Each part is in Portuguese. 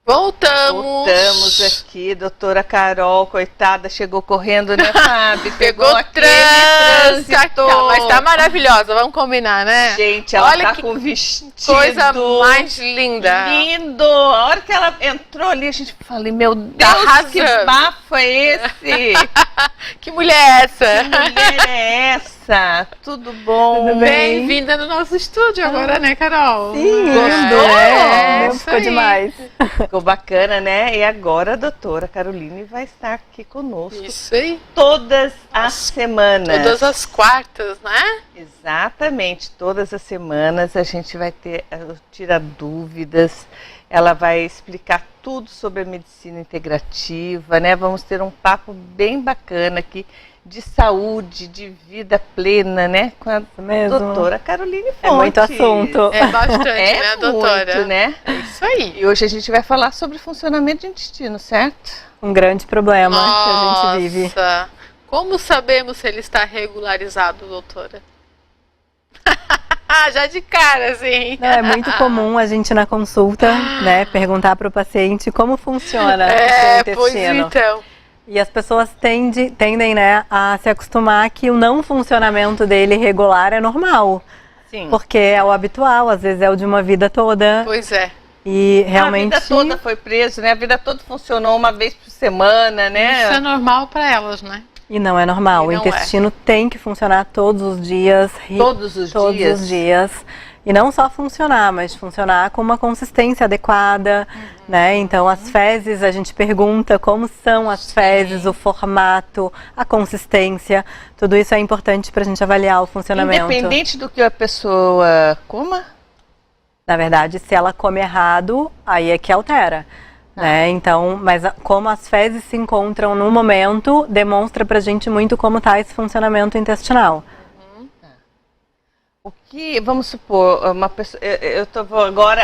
Voltamos aqui, doutora Carol, coitada, chegou correndo, né, Fábio? Pegou aquele trânsito. Tá, mas tá maravilhosa, vamos combinar, né? Gente, ela tá com vestido. Coisa mais linda. Lindo! A hora que ela entrou ali, a gente falou, meu Deus, que bafo é esse? Que mulher é essa? Que mulher é essa? Tudo bom? Tudo bem? Bem-vinda no nosso estúdio agora, né, Carol? Sim, gostou? Ficou demais. Ficou bacana, né? E agora a doutora Caroline vai estar aqui conosco. Isso aí. Todas as semanas. Todas as quartas, né? Exatamente. Todas as semanas a gente vai tirar dúvidas. Ela vai explicar tudo sobre a medicina integrativa, né? Vamos ter um papo bem bacana aqui de saúde, de vida plena, né? Com a doutora Caroline Fontes. É muito assunto. É bastante, né, doutora? Muito, né? É isso aí. E hoje a gente vai falar sobre funcionamento do intestino, certo? Um grande problema que a gente vive. Nossa! Como sabemos se ele está regularizado, doutora? Já de cara, assim. Não, é muito comum a gente na consulta, né, perguntar para o paciente como funciona o seu intestino. Pois então. E as pessoas tendem, né, a se acostumar que o não funcionamento dele regular é normal. Sim. Porque é o habitual, às vezes é o de uma vida toda. Pois é. E realmente... A vida toda foi preso, né? A vida toda funcionou uma vez por semana, né? Isso é normal para elas, né? E não é normal. O intestino tem que funcionar todos os dias. Todos os dias. E não só funcionar, mas funcionar com uma consistência adequada, né? Então, as fezes, a gente pergunta como são as fezes, o formato, a consistência. Tudo isso é importante para a gente avaliar o funcionamento. Independente do que a pessoa coma? Na verdade, se ela come errado, aí é que altera. Né? Então, mas como as fezes se encontram no momento, demonstra pra gente muito como está esse funcionamento intestinal. O que, vamos supor, uma pessoa, agora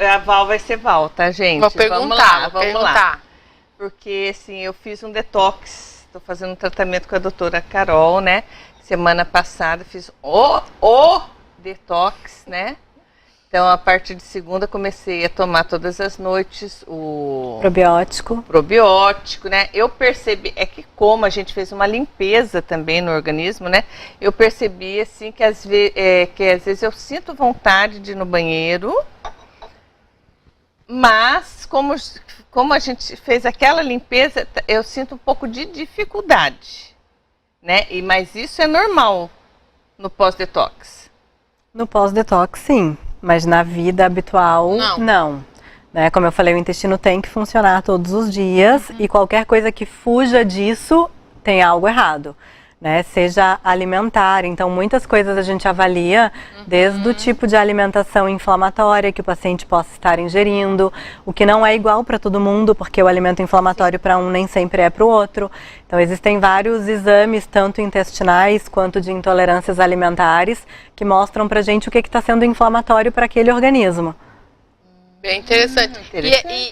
a Val vai ser Val, tá, gente? Vou perguntar. Lá. Porque, assim, eu fiz um detox, estou fazendo um tratamento com a doutora Carol, né? Semana passada fiz o detox, né? Então, a partir de segunda, comecei a tomar todas as noites o probiótico, né? Eu percebi, é que como a gente fez uma limpeza também no organismo, né? Eu percebi, assim, que às vezes eu sinto vontade de ir no banheiro, mas como a gente fez aquela limpeza, eu sinto um pouco de dificuldade, né? Mas isso é normal no pós-detox? No pós-detox, sim. Mas na vida habitual, não. Né? Como eu falei, o intestino tem que funcionar todos os dias e qualquer coisa que fuja disso tem algo errado. Né? Seja alimentar, então muitas coisas a gente avalia, desde o tipo de alimentação inflamatória que o paciente possa estar ingerindo, o que não é igual para todo mundo, porque o alimento inflamatório para um nem sempre é para o outro. Então existem vários exames, tanto intestinais quanto de intolerâncias alimentares, que mostram para a gente o que está sendo inflamatório para aquele organismo. Bem interessante.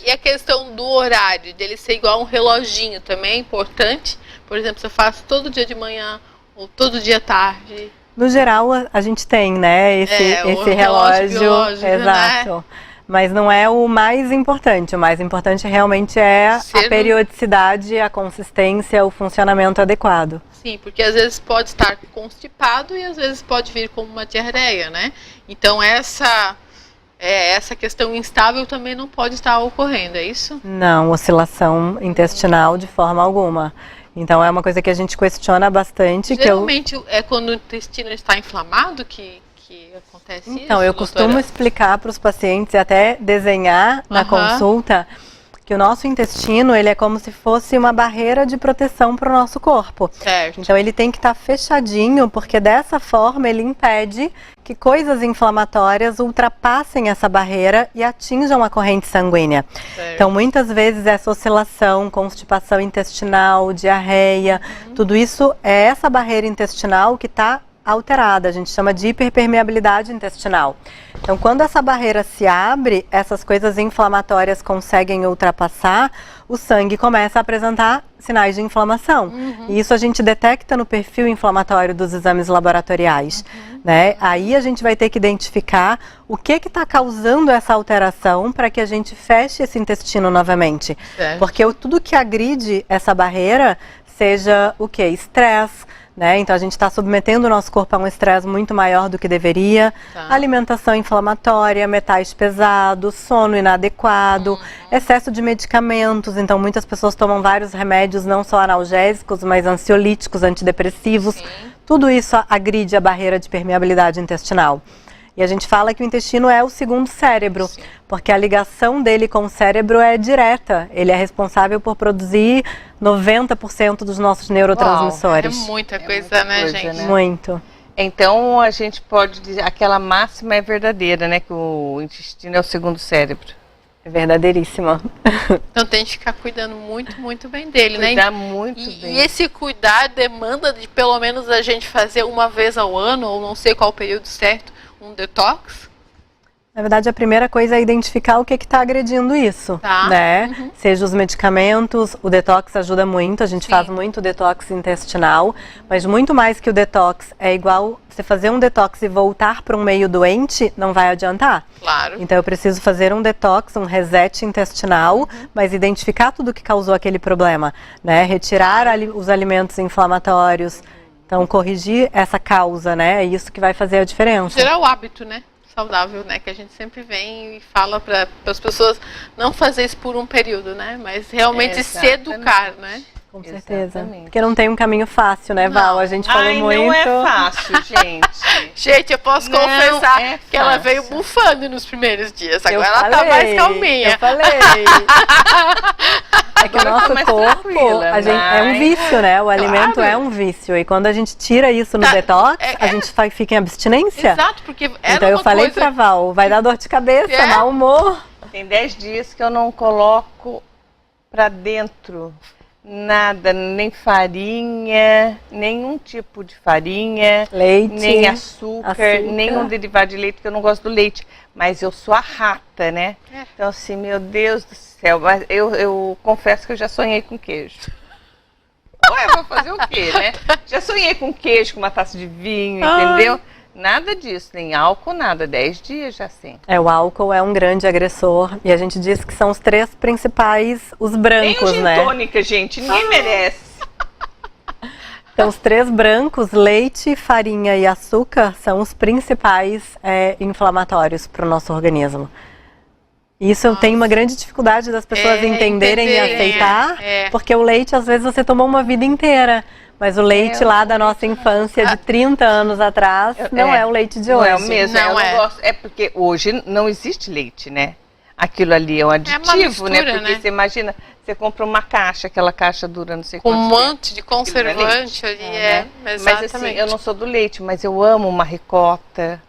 E a questão do horário, dele ser igual a um reloginho também é importante? Por exemplo, se eu faço todo dia de manhã ou todo dia à tarde? No geral, a gente tem, né, esse relógio biológico, exato. Né? Mas não é o mais importante. O mais importante realmente é a periodicidade, a consistência, o funcionamento adequado. Sim, porque às vezes pode estar constipado e às vezes pode vir como uma diarreia, né? Então essa questão instável também não pode estar ocorrendo, é isso? Não, oscilação intestinal de forma alguma. Então é uma coisa que a gente questiona bastante. Geralmente é quando o intestino está inflamado que acontece isso? Então, eu costumo explicar para os pacientes e até desenhar na consulta que o nosso intestino, ele é como se fosse uma barreira de proteção para o nosso corpo. Certo. Então ele tem que estar fechadinho, porque dessa forma ele impede que coisas inflamatórias ultrapassem essa barreira e atinjam a corrente sanguínea. Certo. Então muitas vezes essa oscilação, constipação intestinal, diarreia, tudo isso é essa barreira intestinal que está alterada, a gente chama de hiperpermeabilidade intestinal. Então, quando essa barreira se abre, essas coisas inflamatórias conseguem ultrapassar, o sangue começa a apresentar sinais de inflamação. E isso a gente detecta no perfil inflamatório dos exames laboratoriais. Né? Aí a gente vai ter que identificar o que está causando essa alteração para que a gente feche esse intestino novamente. Porque tudo que agride essa barreira, seja o que? Estresse, né? Então a gente está submetendo o nosso corpo a um estresse muito maior do que deveria, alimentação inflamatória, metais pesados, sono inadequado, excesso de medicamentos. Então muitas pessoas tomam vários remédios, não só analgésicos, mas ansiolíticos, antidepressivos. Tudo isso agride a barreira de permeabilidade intestinal. E a gente fala que o intestino é o segundo cérebro, porque a ligação dele com o cérebro é direta. Ele é responsável por produzir 90% dos nossos neurotransmissores. É muita coisa, né, gente? Né? Muito. Então a gente pode dizer, aquela máxima é verdadeira, né? Que o intestino é o segundo cérebro. É verdadeiríssima. Então tem que ficar cuidando muito, muito bem dele, né? Cuidar muito bem. E esse cuidar demanda de pelo menos a gente fazer uma vez ao ano, ou não sei qual o período certo, um detox? Na verdade, a primeira coisa é identificar o que está agredindo isso, né? Seja os medicamentos, o detox ajuda muito, a gente faz muito detox intestinal, mas muito mais que o detox, é igual você fazer um detox e voltar para um meio doente, não vai adiantar. Claro. Então eu preciso fazer um detox, um reset intestinal, mas identificar tudo que causou aquele problema, né? Retirar os alimentos inflamatórios, então corrigir essa causa, né? É isso que vai fazer a diferença. Gerar o hábito, né? Saudável, né? Que a gente sempre vem e fala para as pessoas não fazer isso por um período, né? Mas realmente se educar, né? Com certeza. Porque não tem um caminho fácil, né, Val? A gente falou muito. Não é fácil, gente. Gente, eu posso confessar que ela veio bufando nos primeiros dias. Agora ela tá mais calminha. Eu falei. É que o nosso corpo é um vício, né? O alimento é um vício. E quando a gente tira isso no detox, a gente fica em abstinência. Exato, porque era então eu falei pra Val, vai dar dor de cabeça, mau humor. Tem 10 dias que eu não coloco pra dentro nada, nem farinha, nenhum tipo de farinha, leite, nem açúcar, nenhum derivado de leite, porque eu não gosto do leite. Mas eu sou a rata, né? Então assim, meu Deus do céu, mas eu confesso que eu já sonhei com queijo. Ué, vou fazer o quê, né? Já sonhei com queijo, com uma taça de vinho, entendeu? Nada disso, nem álcool, nada. 10 dias já sim. O álcool é um grande agressor. E a gente diz que são os 3 principais, os brancos, nem né? Gin tônica, gente, ninguém merece. Então, os 3 brancos, leite, farinha e açúcar, são os principais inflamatórios para o nosso organismo. Isso tem uma grande dificuldade das pessoas entenderem e aceitar, porque o leite, às vezes, você tomou uma vida inteira. Mas o leite lá da nossa infância, de 30 anos atrás, não é o leite de hoje. Não é o mesmo, eu não gosto. É porque hoje não existe leite, né? Aquilo ali é um aditivo, mistura, né? Porque você imagina, você compra uma caixa, aquela caixa dura não sei quanto tempo. Um monte de conservante ali, né? Mas assim, eu não sou do leite, mas eu amo uma ricota.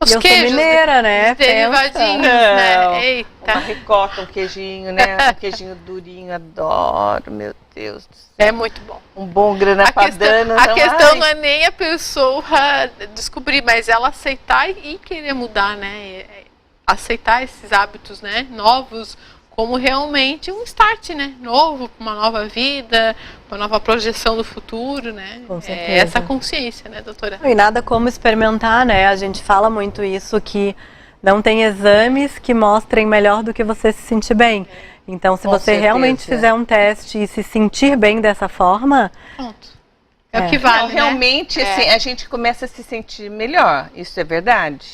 Os queijos, sou mineira, né? Os derivadinhos, né? Eita. Uma ricota, um queijinho, né? Um queijinho durinho, adoro, meu Deus do céu. É muito bom. Um bom grana padano. A questão não é nem a pessoa descobrir, mas ela aceitar e querer mudar, né? Aceitar esses hábitos, né? Novos, como realmente um start, né? Novo, uma nova vida, uma nova projeção do futuro, né? Com certeza. É essa consciência, né, doutora? E nada como experimentar, né? A gente fala muito isso, que não tem exames que mostrem melhor do que você se sentir bem. Então, se você realmente fizer um teste e se sentir bem dessa forma... Pronto. É o que vale, não, realmente, assim, a gente começa a se sentir melhor. Isso é verdade.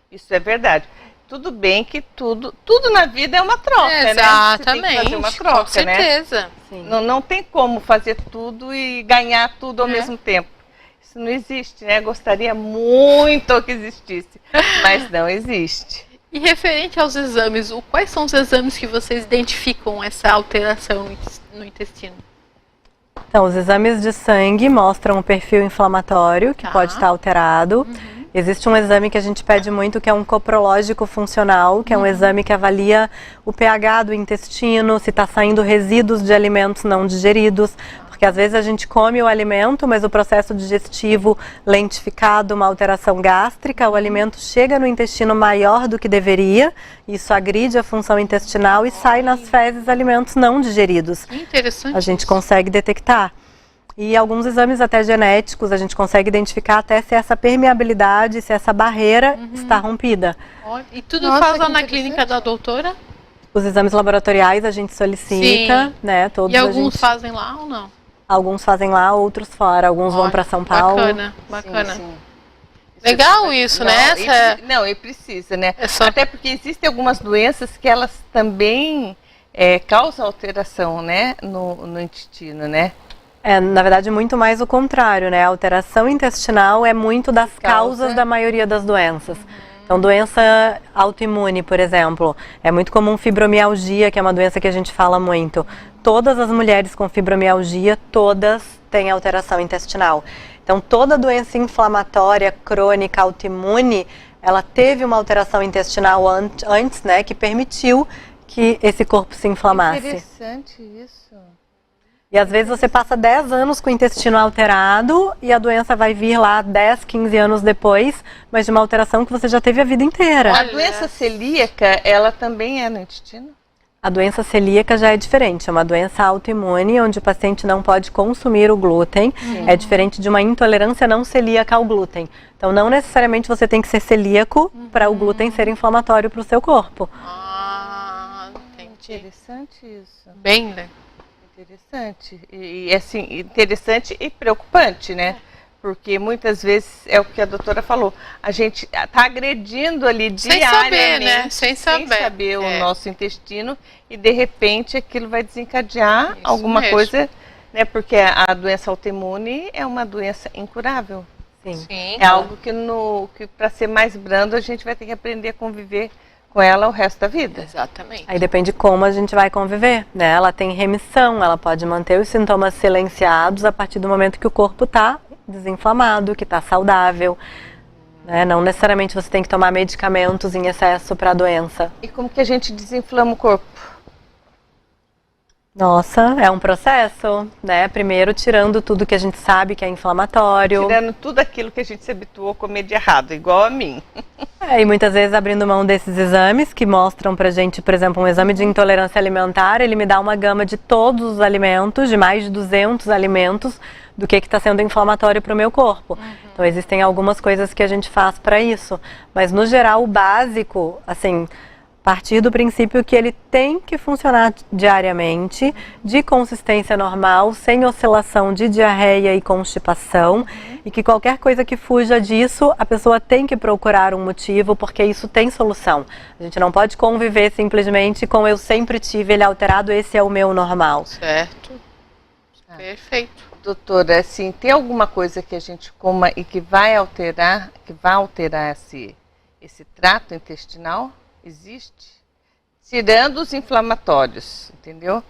Isso é verdade. Tudo bem que tudo na vida é uma troca, né? Exatamente, você tem que fazer uma troca, com certeza. Né? Não tem como fazer tudo e ganhar tudo ao mesmo tempo. Isso não existe, né? Gostaria muito que existisse, mas não existe. E referente aos exames, quais são os exames que vocês identificam essa alteração no intestino? Então, os exames de sangue mostram o perfil inflamatório, que pode estar alterado. Existe um exame que a gente pede muito, que é um coprológico funcional, que é um exame que avalia o pH do intestino, se está saindo resíduos de alimentos não digeridos, Porque às vezes a gente come o alimento, mas o processo digestivo lentificado, uma alteração gástrica, o alimento chega no intestino maior do que deveria, isso agride a função intestinal e sai nas fezes alimentos não digeridos. Que interessante. A gente consegue detectar. E alguns exames até genéticos, a gente consegue identificar até se essa permeabilidade, se essa barreira está rompida. E tudo faz lá na clínica da doutora? Os exames laboratoriais a gente solicita, né? Todos e alguns fazem lá ou não? Alguns fazem lá, outros fora. Alguns vão para São Paulo. Bacana, bacana. Sim. Legal isso, né? E precisa, né? Até porque existem algumas doenças que elas também causam alteração, né? No intestino, né? Na verdade, muito mais o contrário, né? A alteração intestinal é muito das causas da maioria das doenças. Então, doença autoimune, por exemplo, é muito comum fibromialgia, que é uma doença que a gente fala muito. Todas as mulheres com fibromialgia, todas têm alteração intestinal. Então, toda doença inflamatória, crônica, autoimune, ela teve uma alteração intestinal antes, né, que permitiu que esse corpo se inflamasse. Interessante isso. E às vezes você passa 10 anos com o intestino alterado e a doença vai vir lá 10, 15 anos depois, mas de uma alteração que você já teve a vida inteira. A doença celíaca, ela também é no intestino? A doença celíaca já é diferente, é uma doença autoimune onde o paciente não pode consumir o glúten. É diferente de uma intolerância não celíaca ao glúten. Então não necessariamente você tem que ser celíaco para o glúten ser inflamatório para o seu corpo. Entendi. Interessante isso. Bem, né? Interessante. E assim, interessante e preocupante, né? Porque muitas vezes é o que a doutora falou, a gente está agredindo ali diariamente, sem saber o nosso intestino e de repente aquilo vai desencadear Isso alguma mesmo. coisa, né? Porque a doença autoimune é uma doença incurável. Sim. É algo que para ser mais brando a gente vai ter que aprender a conviver com ela o resto da vida. Exatamente. Aí depende de como a gente vai conviver, né? Ela tem remissão, ela pode manter os sintomas silenciados a partir do momento que o corpo está desinflamado, que está saudável. Né? Não necessariamente você tem que tomar medicamentos em excesso para a doença. E como que a gente desinflama o corpo? Nossa, é um processo, né? Primeiro tirando tudo que a gente sabe que é inflamatório. Tirando tudo aquilo que a gente se habituou a comer de errado, igual a mim. E muitas vezes abrindo mão desses exames que mostram pra gente, por exemplo, um exame de intolerância alimentar, ele me dá uma gama de todos os alimentos, de mais de 200 alimentos, do que está sendo inflamatório para o meu corpo. Então existem algumas coisas que a gente faz para isso, mas no geral o básico, assim, partir do princípio que ele tem que funcionar diariamente, de consistência normal, sem oscilação de diarreia e constipação, e que qualquer coisa que fuja disso, a pessoa tem que procurar um motivo, porque isso tem solução. A gente não pode conviver simplesmente com eu sempre tive ele alterado, esse é o meu normal. Certo. Perfeito. Doutora, assim, tem alguma coisa que a gente coma e que vai alterar esse trato intestinal? Existe? Tirando os inflamatórios, entendeu?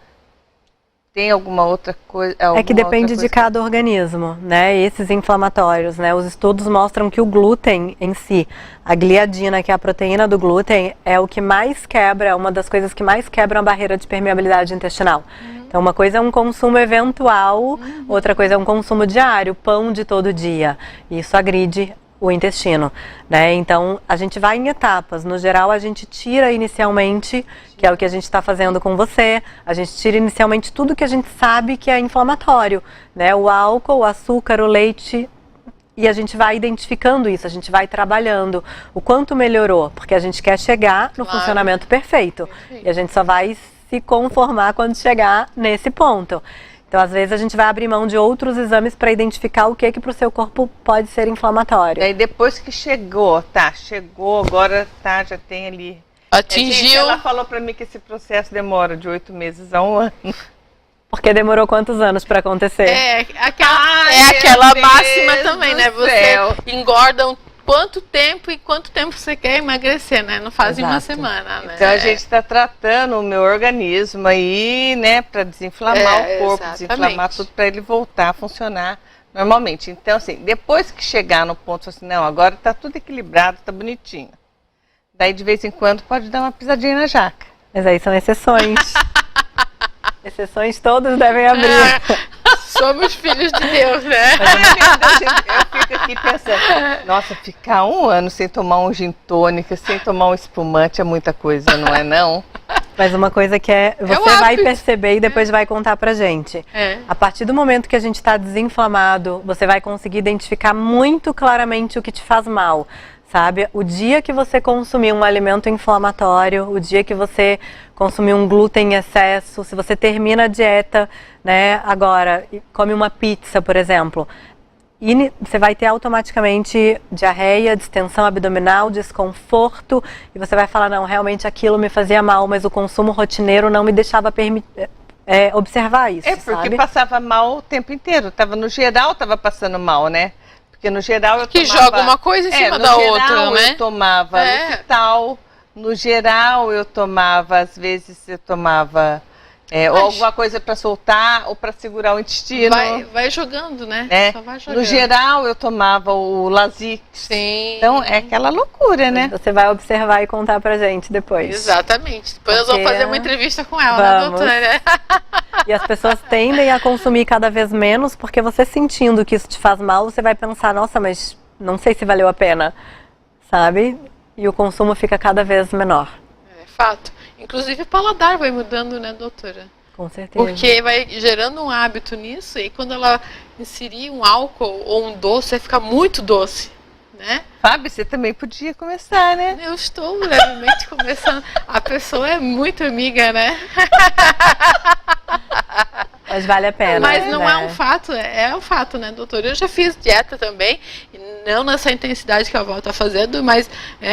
Tem alguma outra coisa? É que depende de cada organismo, né? Esses inflamatórios, né? Os estudos mostram que o glúten em si, a gliadina, que é a proteína do glúten, é o que mais quebra, uma das coisas que mais quebram a barreira de permeabilidade intestinal. Então, uma coisa é um consumo eventual, outra coisa é um consumo diário, pão de todo dia. Isso agride o intestino, né? Então, a gente vai em etapas. No geral, a gente tira inicialmente, que é o que a gente está fazendo com você, a gente tira inicialmente tudo que a gente sabe que é inflamatório, né? O álcool, o açúcar, o leite, e a gente vai identificando isso, a gente vai trabalhando o quanto melhorou, porque a gente quer chegar no funcionamento perfeito. E a gente só vai se conformar quando chegar nesse ponto. Então, às vezes, a gente vai abrir mão de outros exames para identificar o que para o seu corpo pode ser inflamatório. E aí, depois que chegou, agora já tem ali... Atingiu... Ela falou para mim que esse processo demora de 8 meses a 1 ano. Porque demorou quantos anos para acontecer? Aquela máxima também, né? Você engorda quanto tempo e quanto tempo você quer emagrecer, né? Não faz em uma semana, né? Então a gente está tratando o meu organismo aí, né? Para desinflamar o corpo, desinflamar tudo para ele voltar a funcionar normalmente. Então, assim, depois que chegar no ponto assim, não, agora está tudo equilibrado, está bonitinho. Daí de vez em quando pode dar uma pisadinha na jaca. Mas aí são exceções. Exceções todos devem abrir. Somos filhos de Deus, né? Ai, meu Deus, eu fico aqui pensando, nossa, ficar um ano sem tomar um gin tônica, sem tomar um espumante é muita coisa, não é não? Mas uma coisa que você vai perceber e depois vai contar pra gente. A partir do momento que a gente está desinflamado, você vai conseguir identificar muito claramente o que te faz mal, sabe? O dia que você consumir um alimento inflamatório, o dia que você consumir um glúten em excesso, se você termina a dieta, né, agora, e come uma pizza, por exemplo, e você vai ter automaticamente diarreia, distensão abdominal, desconforto, e você vai falar, não, realmente aquilo me fazia mal, mas o consumo rotineiro não me deixava observar isso, porque sabe? passava mal o tempo inteiro, no geral tava passando mal, né? Porque no geral eu tomava... Que joga uma coisa em cima da outra, né? Eu tomava Lufital, no geral eu tomava, às vezes eu tomava... ou alguma coisa para soltar ou para segurar o intestino. Vai jogando, né? Só vai jogando. No geral, eu tomava o Lasix. Sim. Então, é aquela loucura, né? Você vai observar e contar pra gente depois. Exatamente. Depois nós vamos fazer uma entrevista com ela, né, doutora? E as pessoas tendem a consumir cada vez menos, porque você sentindo que isso te faz mal, você vai pensar, nossa, mas não sei se valeu a pena, sabe? E o consumo fica cada vez menor. É fato. Inclusive o paladar vai mudando, né, doutora? Com certeza. Porque vai gerando um hábito nisso e quando ela inserir um álcool ou um doce, vai ficar muito doce, né? Fábio, você também podia começar, né? Eu estou levemente começando. A pessoa é muito amiga, né? Mas vale a pena. Mas não é um fato, é um fato, né, doutora? Eu já fiz dieta também, não nessa intensidade que a avó está fazendo, mas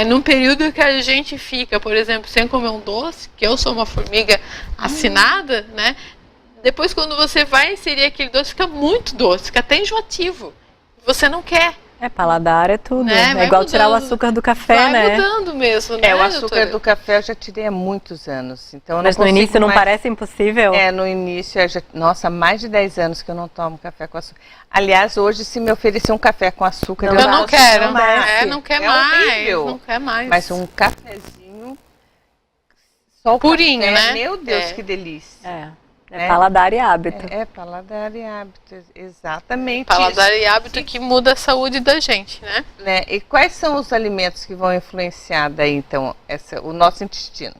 num período que a gente fica, por exemplo, sem comer um doce, que eu sou uma formiga assinada, né? Depois, quando você vai inserir aquele doce, fica muito doce, fica até enjoativo. Você não quer. Paladar é tudo. Né? É igual tirar o açúcar do café, né? Vai mudando mesmo, né, o açúcar doutora? do café eu já tirei há muitos anos. Então mas no início não parece impossível? No início, nossa, mais de 10 anos que eu não tomo café com açúcar. Aliás, hoje, se me oferecer um café com açúcar, eu não quero. Não quer horrível. Não quer mais. Mas um cafezinho, só o purinho, café, né? Meu Deus, que delícia. Paladar e hábito. Paladar e hábito, exatamente. Paladar e hábito que muda a saúde da gente, né? E quais são os alimentos que vão influenciar daí, então, o nosso intestino?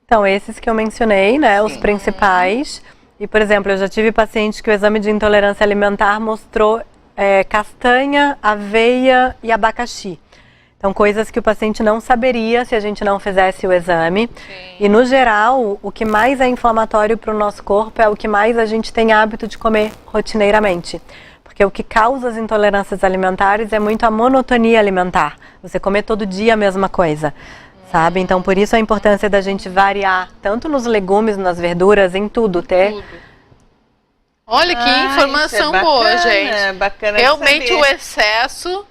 Então, esses que eu mencionei, né, os principais. E, por exemplo, eu já tive pacientes que o exame de intolerância alimentar mostrou castanha, aveia e abacaxi. São coisas que o paciente não saberia se a gente não fizesse o exame. Sim. E, no geral, o que mais é inflamatório para o nosso corpo é o que mais a gente tem hábito de comer rotineiramente. Porque o que causa as intolerâncias alimentares é muito a monotonia alimentar. Você comer todo dia a mesma coisa, sabe? Então, por isso a importância da gente variar, tanto nos legumes, nas verduras, em tudo, Tudo. Olha que informação boa, gente. Bacana realmente o excesso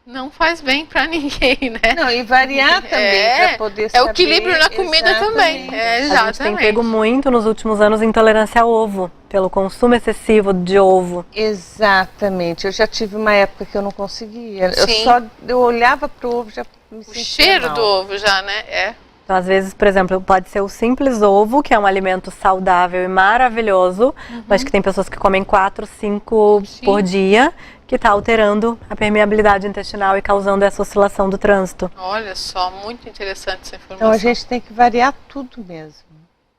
não faz bem pra ninguém, né? Não, e variar também para poder saber. É o equilíbrio na comida também. A gente tem pego muito nos últimos anos intolerância ao ovo, pelo consumo excessivo de ovo. Exatamente. Eu já tive uma época que eu não conseguia. Sim. Eu olhava pro ovo, já me sentia O cheiro mal. do ovo já, né? Então, às vezes, por exemplo, pode ser o simples ovo, que é um alimento saudável e maravilhoso, mas que tem pessoas que comem 4, 5 por dia, que está alterando a permeabilidade intestinal e causando essa oscilação do trânsito. Olha só, muito interessante essa informação. Então, a gente tem que variar tudo mesmo.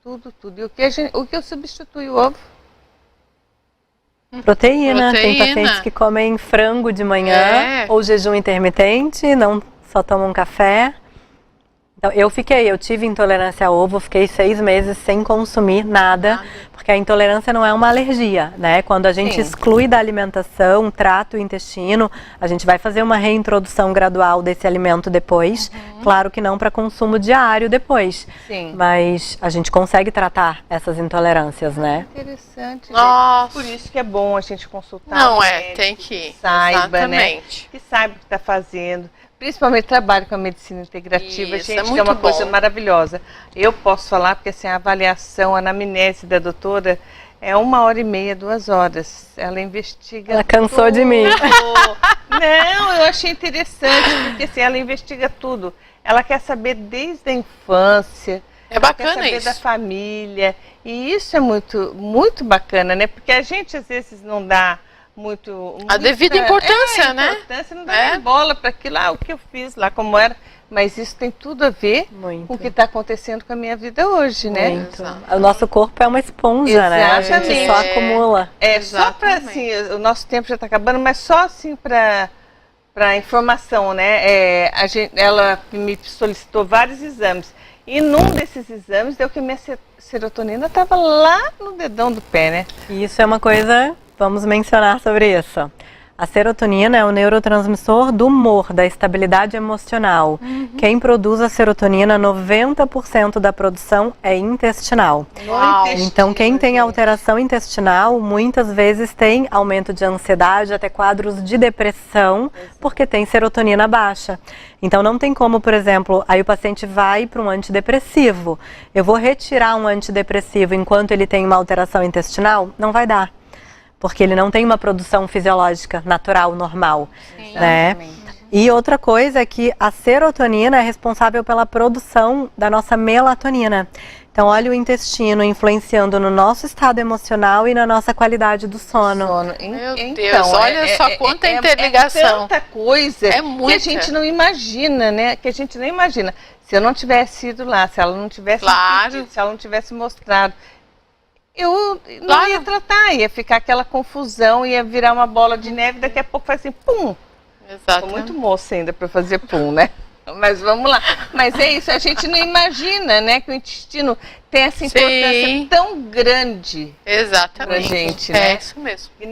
Tudo. E o que eu substitui o ovo? Proteína. Tem pacientes que comem frango de manhã, ou jejum intermitente, não só tomam café. Então, eu tive intolerância a ovo, fiquei 6 meses sem consumir nada, porque a intolerância não é uma alergia, né? Quando a gente exclui da alimentação, trata o intestino, a gente vai fazer uma reintrodução gradual desse alimento depois, claro que não para consumo diário depois, mas a gente consegue tratar essas intolerâncias, né? Interessante. Nossa. Por isso que é bom a gente consultar. Não tem que saiba, exatamente. Né? Que saiba o que está fazendo. Principalmente trabalho com a medicina integrativa, Isso, gente, que é uma coisa maravilhosa. Eu posso falar porque assim, a avaliação, a anamnese da doutora é 1h30, 2 horas. Ela investiga. Ela cansou de mim. Não, eu achei interessante, porque assim, ela investiga tudo. Ela quer saber desde a infância, É bacana quer saber isso. da família. E isso é muito, muito bacana, né? Porque a gente às vezes não dá a devida importância, né? Importância, não dá nem bola para aquilo, o que eu fiz lá, como era. Mas isso tem tudo a ver com o que está acontecendo com a minha vida hoje, né? Muito. O nosso corpo é uma esponja, né? A gente só acumula. Só para assim, o nosso tempo já está acabando, mas só assim para informação, né? Ela me solicitou vários exames. E num desses exames deu que minha serotonina estava lá no dedão do pé, né? E isso é uma coisa, vamos mencionar sobre isso. A serotonina é o neurotransmissor do humor, da estabilidade emocional. Quem produz a serotonina, 90% da produção é intestinal. Então, quem tem alteração intestinal, muitas vezes tem aumento de ansiedade, até quadros de depressão, porque tem serotonina baixa. Então, não tem como, por exemplo, aí o paciente vai para um antidepressivo. Eu vou retirar um antidepressivo enquanto ele tem uma alteração intestinal? Não vai dar. Porque ele não tem uma produção fisiológica natural, normal, né? E outra coisa é que a serotonina é responsável pela produção da nossa melatonina. Então, olha o intestino influenciando no nosso estado emocional e na nossa qualidade do sono. Meu Deus, olha só quanta interligação. É tanta coisa que a gente não imagina, né? Que a gente não imagina. Se eu não tivesse ido lá, se ela não tivesse pedido, se ela não tivesse mostrado, eu não ia tratar, ia ficar aquela confusão, ia virar uma bola de neve, daqui a pouco faz assim, pum. Exato. Tô muito moça ainda para fazer pum, né? Mas vamos lá. Mas é isso, a gente não imagina, né, que o intestino tem essa importância tão grande pra gente, né? É isso mesmo. E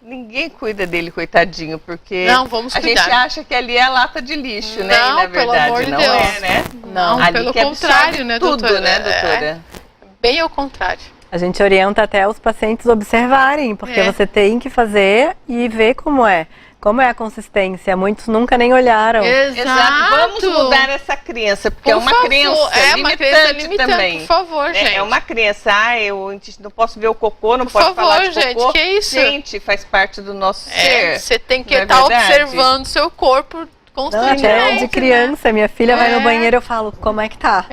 ninguém cuida dele, coitadinho, porque vamos a gente acha que ali é a lata de lixo, né? E na verdade pelo amor de não Deus. É, né? Não, ali pelo que contrário, né, tudo, doutora? Né, doutora? Bem ao contrário. A gente orienta até os pacientes observarem, porque você tem que fazer e ver como é. Como é a consistência? Muitos nunca nem olharam. Exato. Vamos mudar essa crença, porque é uma crença limitante também. Por favor, gente. É uma crença. Eu não posso ver o cocô, não posso falar de gente, cocô. Que é isso? Gente, faz parte do nosso ser. Você tem que estar observando seu corpo constantemente. Não, até de criança, minha filha vai no banheiro, eu falo, como é que tá?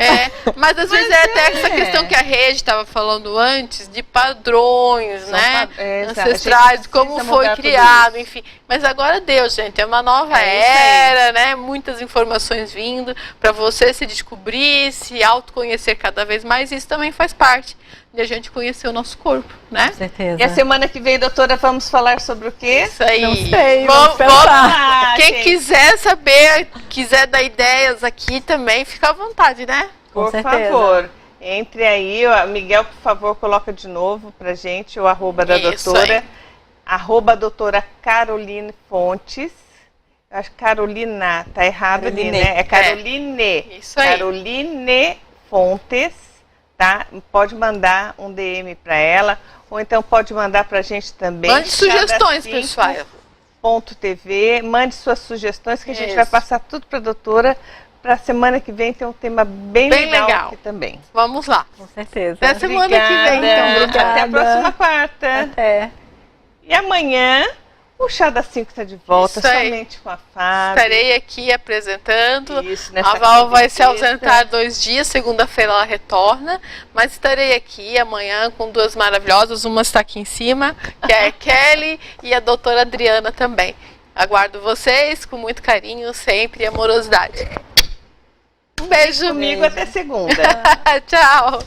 Mas às vezes até essa questão que a Rede estava falando antes, de padrões, né? Ancestrais, como foi criado, enfim. Mas agora deu, gente, é uma nova era, né? Muitas informações vindo para você se descobrir, se autoconhecer cada vez mais. Isso também faz parte de a gente conhecer o nosso corpo, né? Com certeza. E a semana que vem, doutora, vamos falar sobre o quê? Isso aí. Não sei, vamos quem quiser saber, quiser dar ideias aqui também, fica à vontade, né? Por favor. Entre aí, Miguel, por favor, coloca de novo pra gente o arroba da doutora. Arroba doutora Caroline Fontes. Eu acho que Carolina, tá errado ali, né? É Caroline. Isso aí. Caroline Fontes, tá? Pode mandar um DM pra ela, ou então pode mandar pra gente também. Mande sugestões, pessoal. .tv, mande suas sugestões que a gente vai passar tudo pra doutora. Pra semana que vem tem um tema bem legal aqui também. Vamos lá. Com certeza. Até semana que vem, então. Obrigada. Até a próxima quarta. Até. E amanhã, o Chá das 5 está de volta, somente com a Fábio. Estarei aqui apresentando. Isso, a Val vai se ausentar 2 dias, segunda-feira ela retorna. Mas estarei aqui amanhã com 2 maravilhosas. Uma está aqui em cima, que é a Kelly, e a doutora Adriana também. Aguardo vocês com muito carinho, sempre e amorosidade. Um beijo. Comigo até segunda. Tchau.